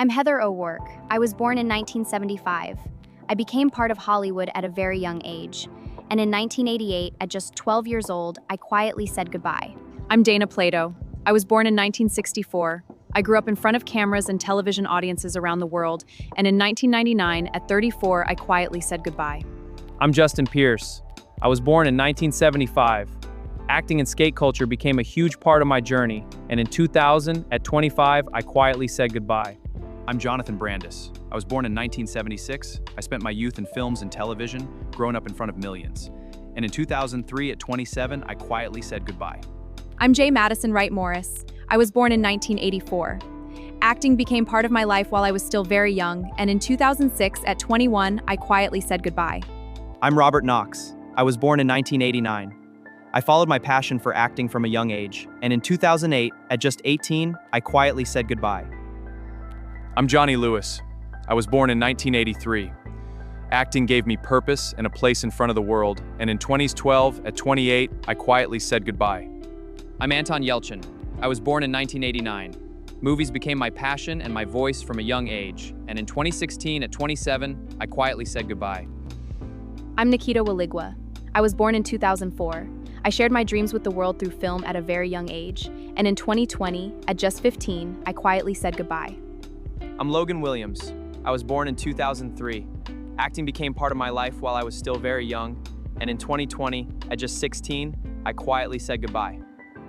I'm Heather O'Rourke. I was born in 1975. I became part of Hollywood at a very young age. And in 1988, at just 12 years old, I quietly said goodbye. I'm Dana Plato. I was born in 1964. I grew up in front of cameras and television audiences around the world, and in 1999, at 34, I quietly said goodbye. I'm Justin Pierce. I was born in 1975. Acting and skate culture became a huge part of my journey, and in 2000, at 25, I quietly said goodbye. I'm Jonathan Brandis. I was born in 1976. I spent my youth in films and television, growing up in front of millions. And in 2003, at 27, I quietly said goodbye. I'm J. Madison Wright Morris. I was born in 1984. Acting became part of my life while I was still very young, and in 2006, at 21, I quietly said goodbye. I'm Robert Knox. I was born in 1989. I followed my passion for acting from a young age, and in 2008, at just 18, I quietly said goodbye. I'm Johnny Lewis. I was born in 1983. Acting gave me purpose and a place in front of the world, and in 2012, at 28, I quietly said goodbye. I'm Anton Yelchin. I was born in 1989. Movies became my passion and my voice from a young age, and in 2016, at 27, I quietly said goodbye. I'm Nikita Waligwa. I was born in 2004. I shared my dreams with the world through film at a very young age, and in 2020, at just 15, I quietly said goodbye. I'm Logan Williams. I was born in 2003. Acting became part of my life while I was still very young, and in 2020, at just 16, I quietly said goodbye.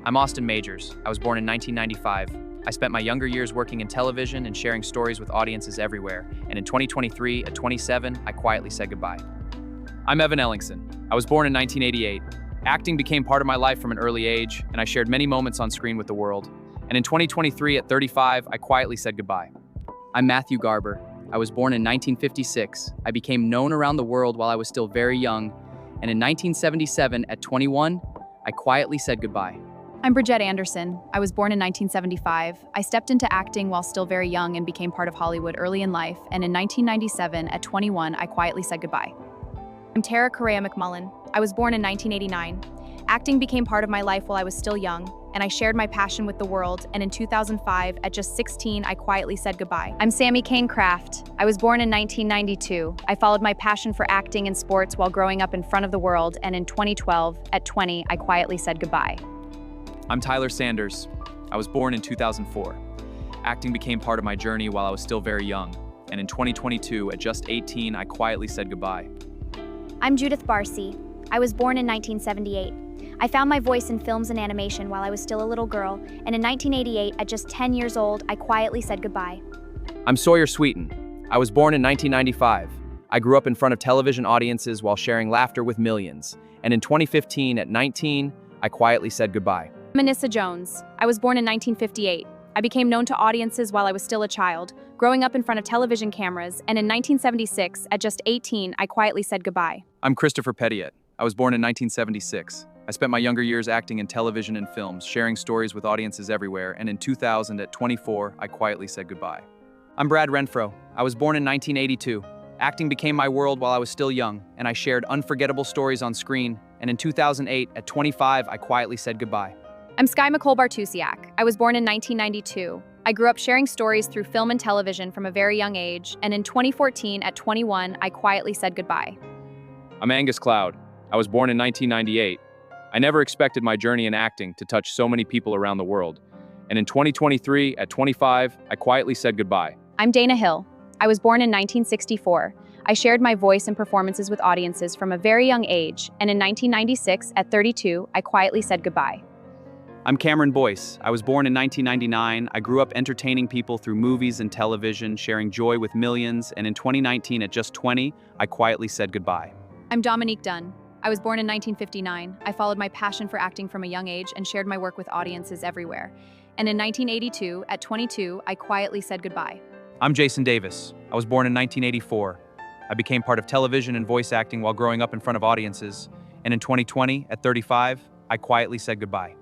I'm Austin Majors. I was born in 1995. I spent my younger years working in television and sharing stories with audiences everywhere, and in 2023, at 27, I quietly said goodbye. I'm Evan Ellingson. I was born in 1988. Acting became part of my life from an early age, and I shared many moments on screen with the world. And in 2023, at 35, I quietly said goodbye. I'm Matthew Garber. I was born in 1956. I became known around the world while I was still very young, and in 1977, at 21, I quietly said goodbye. I'm Bridgette Anderson. I was born in 1975. I stepped into acting while still very young and became part of Hollywood early in life, and in 1997, at 21, I quietly said goodbye. I'm Tara Correa McMullen. I was born in 1989. Acting became part of my life while I was still young, and I shared my passion with the world, and in 2005, at just 16, I quietly said goodbye. I'm Sammy Kane Kraft. I was born in 1992. I followed my passion for acting and sports while growing up in front of the world, and in 2012, at 20, I quietly said goodbye. I'm Tyler Sanders. I was born in 2004. Acting became part of my journey while I was still very young, and in 2022, at just 18, I quietly said goodbye. I'm Judith Barsi. I was born in 1978. I found my voice in films and animation while I was still a little girl, and in 1988, at just 10 years old, I quietly said goodbye. I'm Sawyer Sweeten. I was born in 1995. I grew up in front of television audiences while sharing laughter with millions, and in 2015, at 19, I quietly said goodbye. I'm Anissa Jones. I was born in 1958. I became known to audiences while I was still a child, growing up in front of television cameras, and in 1976, at just 18, I quietly said goodbye. I'm Christopher Pettiette. I was born in 1976. I spent my younger years acting in television and films, sharing stories with audiences everywhere, and in 2000, at 24, I quietly said goodbye. I'm Brad Renfro. I was born in 1982. Acting became my world while I was still young, and I shared unforgettable stories on screen, and in 2008, at 25, I quietly said goodbye. I'm Sky McCole Bartusiak. I was born in 1992. I grew up sharing stories through film and television from a very young age, and in 2014, at 21, I quietly said goodbye. I'm Angus Cloud. I was born in 1998. I never expected my journey in acting to touch so many people around the world. And in 2023, at 25, I quietly said goodbye. I'm Dana Hill. I was born in 1964. I shared my voice and performances with audiences from a very young age, and in 1996, at 32, I quietly said goodbye. I'm Cameron Boyce. I was born in 1999. I grew up entertaining people through movies and television, sharing joy with millions, and in 2019, at just 20, I quietly said goodbye. I'm Dominique Dunn. I was born in 1959. I followed my passion for acting from a young age and shared my work with audiences everywhere. And in 1982, at 22, I quietly said goodbye. I'm Jason Davis. I was born in 1984. I became part of television and voice acting while growing up in front of audiences. And in 2020, at 35, I quietly said goodbye.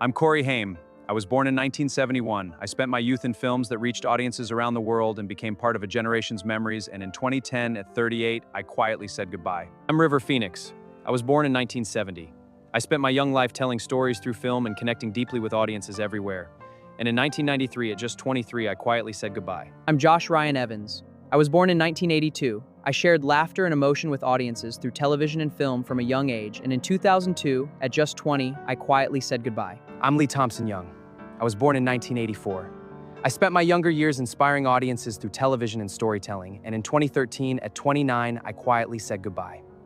I'm Corey Haim. I was born in 1971. I spent my youth in films that reached audiences around the world and became part of a generation's memories, and in 2010, at 38, I quietly said goodbye. I'm River Phoenix. I was born in 1970. I spent my young life telling stories through film and connecting deeply with audiences everywhere. And in 1993, at just 23, I quietly said goodbye. I'm Josh Ryan Evans. I was born in 1982. I shared laughter and emotion with audiences through television and film from a young age, and in 2002, at just 20, I quietly said goodbye. I'm Lee Thompson Young. I was born in 1984. I spent my younger years inspiring audiences through television and storytelling, and in 2013, at 29, I quietly said goodbye.